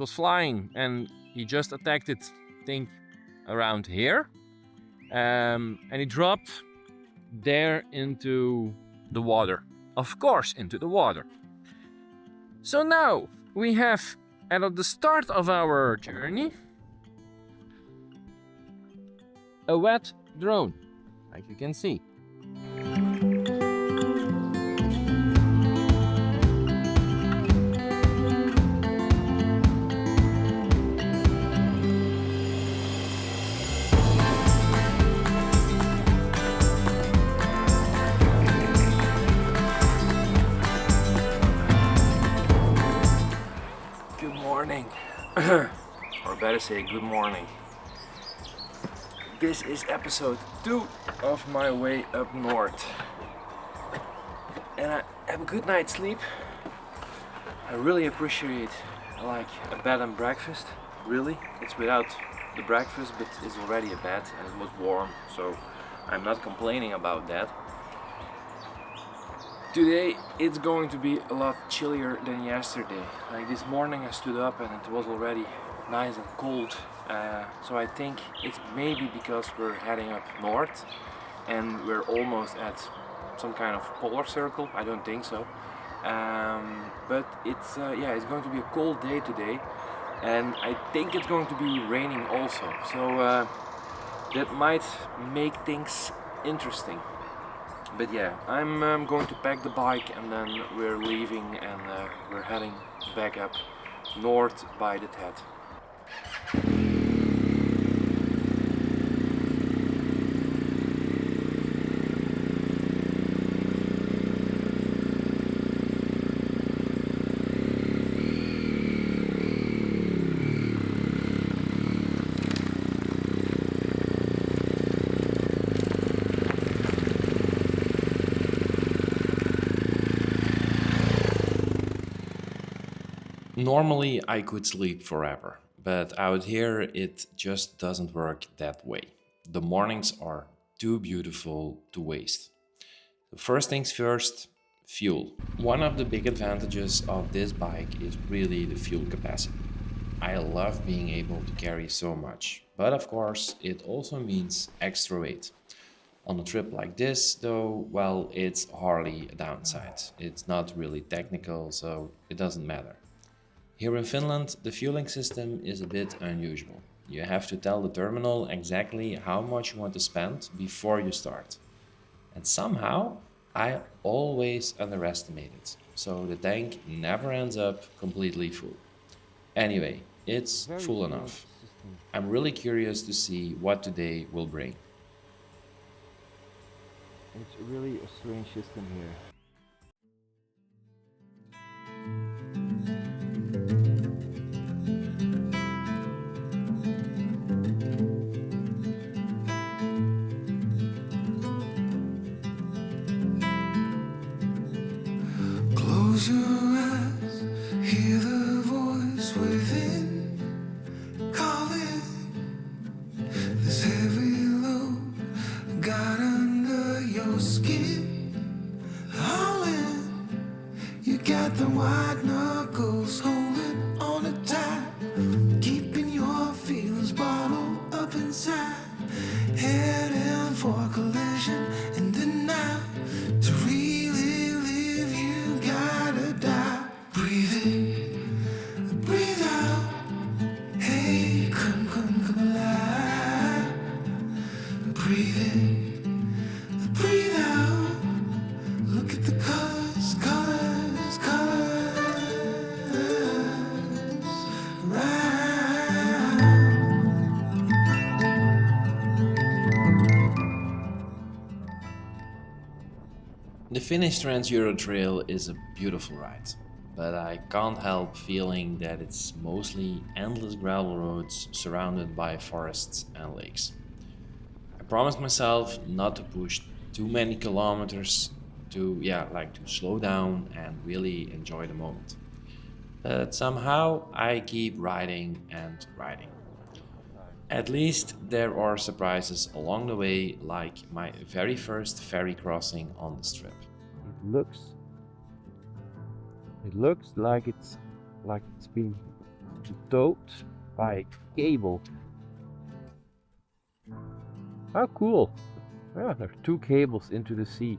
was flying and he just attacked it, I think around here, and he dropped there into the water, of course into the water. So now we have, at the start of our journey, a wet drone, like you can see. Good morning, or better say good morning. This is episode 2 of my way up north, and I have a good night's sleep. I really appreciate like a bed and breakfast. Really, it's without the breakfast, but it's already a bed and it was warm, so I'm not complaining about that. Today it's going to be a lot chillier than yesterday. Like this morning I stood up and it was already nice and cold. So I think it's maybe because we're heading up north and we're almost at some kind of polar circle. I don't think so. But it's it's going to be a cold day today, and I think it's going to be raining also. So that might make things interesting. But yeah, I'm going to pack the bike and then we're leaving and we're heading back up north by the TET. Normally I could sleep forever, but out here it just doesn't work that way. The mornings are too beautiful to waste. First things first, fuel. One of the big advantages of this bike is really the fuel capacity. I love being able to carry so much, but of course it also means extra weight. On a trip like this, though, well, it's hardly a downside. It's not really technical, so it doesn't matter. Here in Finland, the fueling system is a bit unusual. You have to tell the terminal exactly how much you want to spend before you start. And somehow, I always underestimate it, so the tank never ends up completely full. Anyway, it's full enough. I'm really curious to see what today will bring. It's really a strange system here. Close your eyes, hear the voice within calling. This heavy load got under your skin. All in, you got the white knuckles holding on it tight, keeping your feelings bottled up inside. Heading for collision in the night. To really live, you gotta die. Breathe in, breathe out. Hey, come alive. Breathe in, breathe out. Look at the colors, colors, colors. Right. The Finnish Trans-Euro Trail is a beautiful ride, but I can't help feeling that it's mostly endless gravel roads surrounded by forests and lakes. I promised myself not to push too many kilometers, to slow down and really enjoy the moment. But somehow I keep riding and riding. At least there are surprises along the way, like my very first ferry crossing on this trip. It looks like it's been towed by a cable. How cool! Yeah, there are 2 cables into the sea.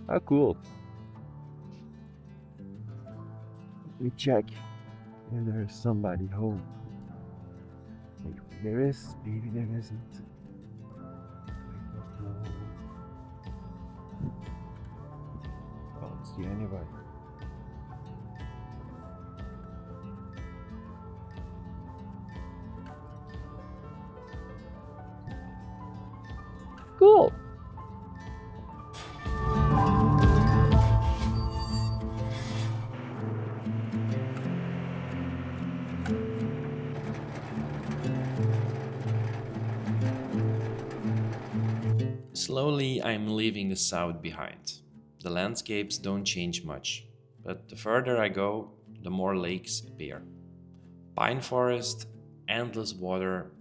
How cool! Let me check if there is somebody home. Maybe there is, maybe there isn't. I don't see anybody. Cool! Slowly, I'm leaving the south behind. The landscapes don't change much, but the further I go, the more lakes appear. Pine forest, endless water,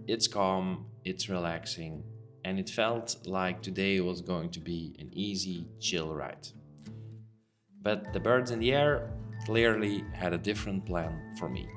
it's calm, it's relaxing, and it felt like today was going to be an easy, chill ride. But the birds in the air clearly had a different plan for me.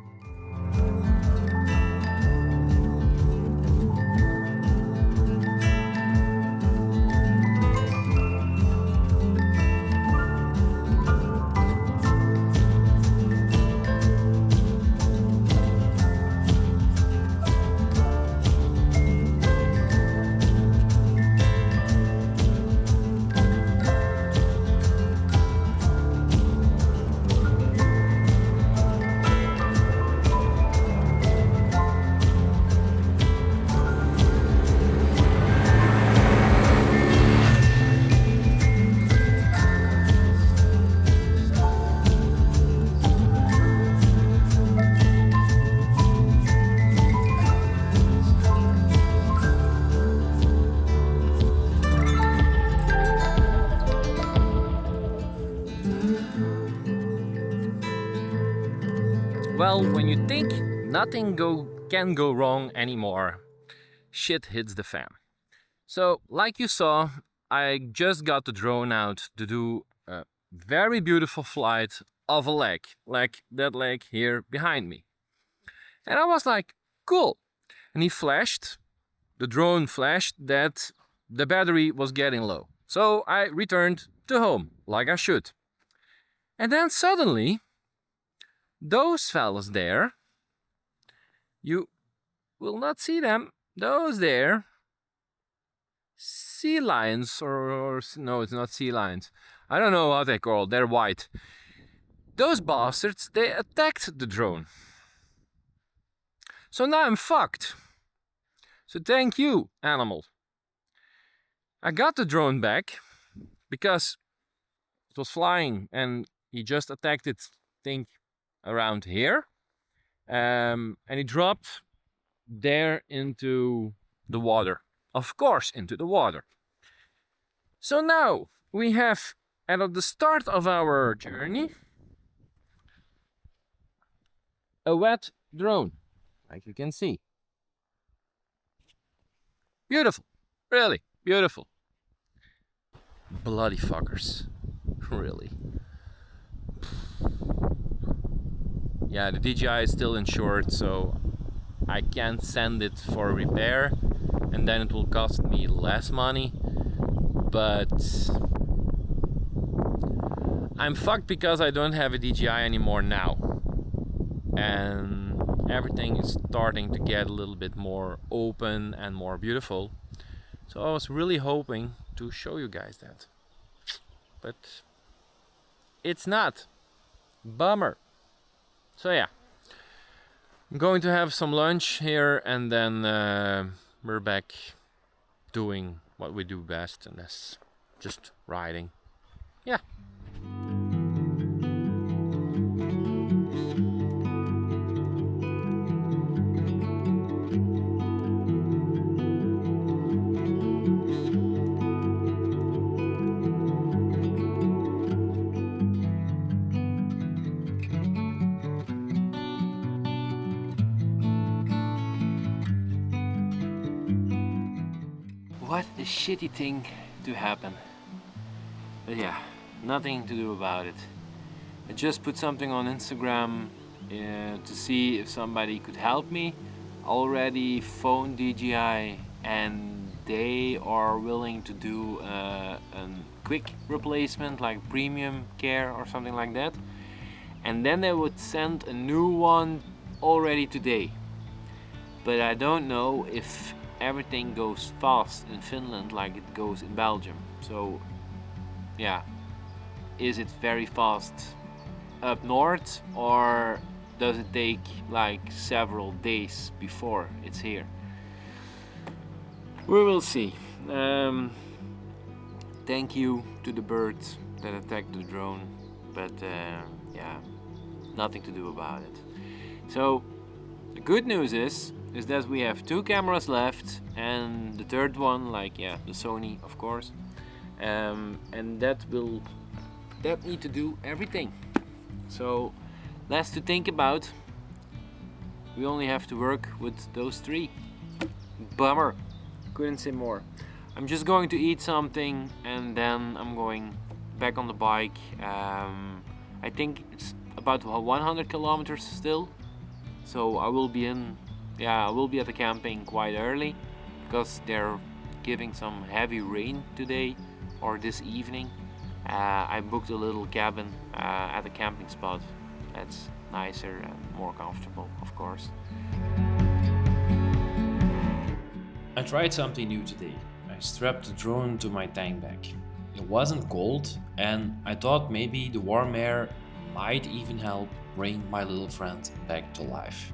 Well, when you think nothing can go wrong anymore, shit hits the fan. So, like you saw, I just got the drone out to do a very beautiful flight of a lake, like that lake here behind me. And I was like, cool. And the drone flashed that the battery was getting low. So I returned to home, like I should. And then suddenly, those fellas there, you will not see them, those there, sea lions, or no, it's not sea lions. I don't know how they're called, they're white. Those bastards, they attacked the drone. So now I'm fucked. So thank you, animal. I got the drone back because it was flying and he just attacked it, think, around here. And he dropped there into the water. Of course, into the water. So now we have, at the start of our journey, a wet drone, like you can see. Beautiful, really beautiful. Bloody fuckers, really. Yeah, the DJI is still insured, so I can't send it for repair, and then it will cost me less money. But I'm fucked because I don't have a DJI anymore now, and everything is starting to get a little bit more open and more beautiful. So I was really hoping to show you guys that, but it's not. Bummer. So yeah, I'm going to have some lunch here, and then we're back doing what we do best, and that's just riding. Yeah. What a shitty thing to happen. But yeah, nothing to do about it. I just put something on Instagram. to see if somebody could help me. Already phoned DJI and they are willing to do a quick replacement, like premium care or something like that, and then they would send a new one already today. But I don't know if everything goes fast in Finland like it goes in Belgium. So yeah, is it very fast up north, or does it take like several days before it's here? We will see. Thank you to the bird that attacked the drone, but yeah, nothing to do about it. So the good news is that we have 2 cameras left, and the third one, like the Sony, of course, and that need to do everything. So less to think about. We only have to work with those 3. Bummer. Couldn't say more. I'm just going to eat something and then I'm going back on the bike. I think it's about 100 kilometers still. So I will be at the camping quite early because they're giving some heavy rain today or this evening. I booked a little cabin at a camping spot. That's nicer and more comfortable, of course. I tried something new today. I strapped the drone to my tank bag. It wasn't cold, and I thought maybe the warm air might even help bring my little friend back to life.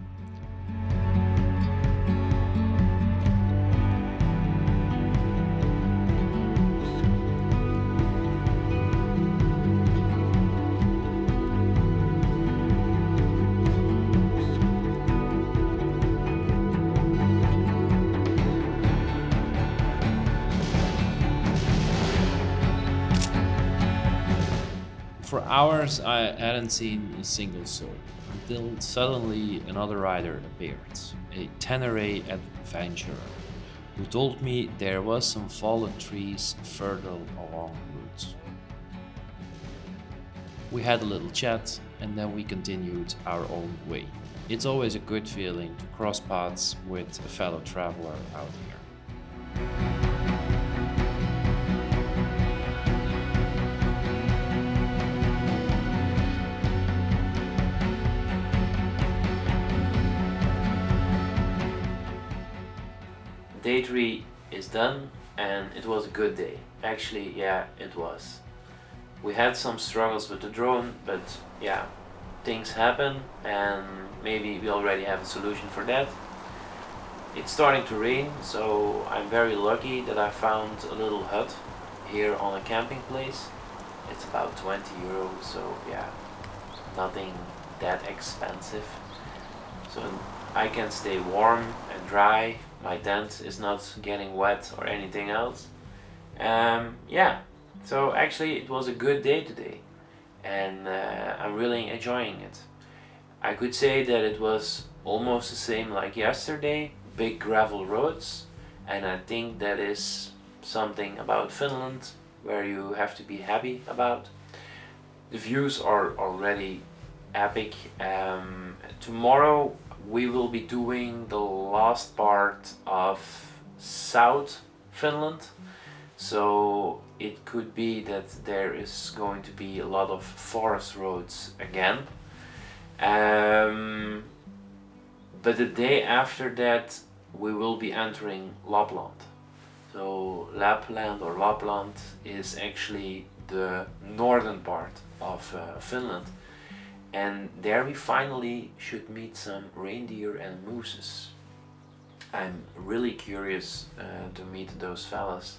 For hours I hadn't seen a single soul, until suddenly another rider appeared, a Tenere Adventure, who told me there was some fallen trees further along the route. We had a little chat and then we continued our own way. It's always a good feeling to cross paths with a fellow traveler out here. Day 3 is done and it was a good day. Actually, yeah, it was. We had some struggles with the drone, but yeah, things happen and maybe we already have a solution for that. It's starting to rain, so I'm very lucky that I found a little hut here on a camping place. It's about 20 euros, so yeah, nothing that expensive. So I can stay warm and dry. My tent is not getting wet or anything else. Yeah, so actually it was a good day today and I'm really enjoying it. I could say that it was almost the same like yesterday, big gravel roads, and I think that is something about Finland where you have to be happy about. The views are already epic. Tomorrow we will be doing the last part of South Finland, so it could be that there is going to be a lot of forest roads again. But the day after that we will be entering Lapland. So Lapland is actually the northern part of Finland. And there we finally should meet some reindeer and mooses. I'm really curious to meet those fellas.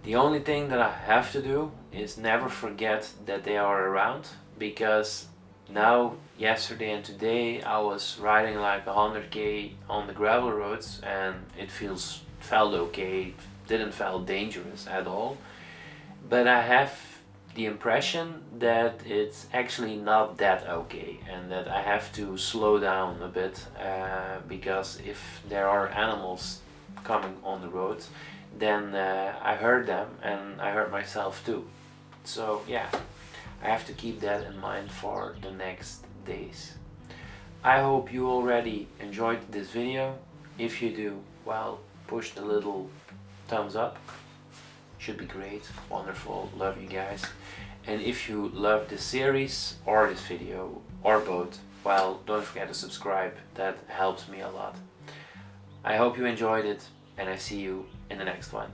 The only thing that I have to do is never forget that they are around, because now, yesterday and today, I was riding like 100k on the gravel roads and it felt okay, didn't feel dangerous at all. But I have the impression that it's actually not that okay and that I have to slow down a bit because if there are animals coming on the road, then I hurt them and I hurt myself too. So yeah, I have to keep that in mind for the next days. I hope you already enjoyed this video. If you do, well, push the little thumbs up. Should be great, wonderful, love you guys. And if you love this series or this video or both, well, don't forget to subscribe. That helps me a lot. I hope you enjoyed it, and I see you in the next one.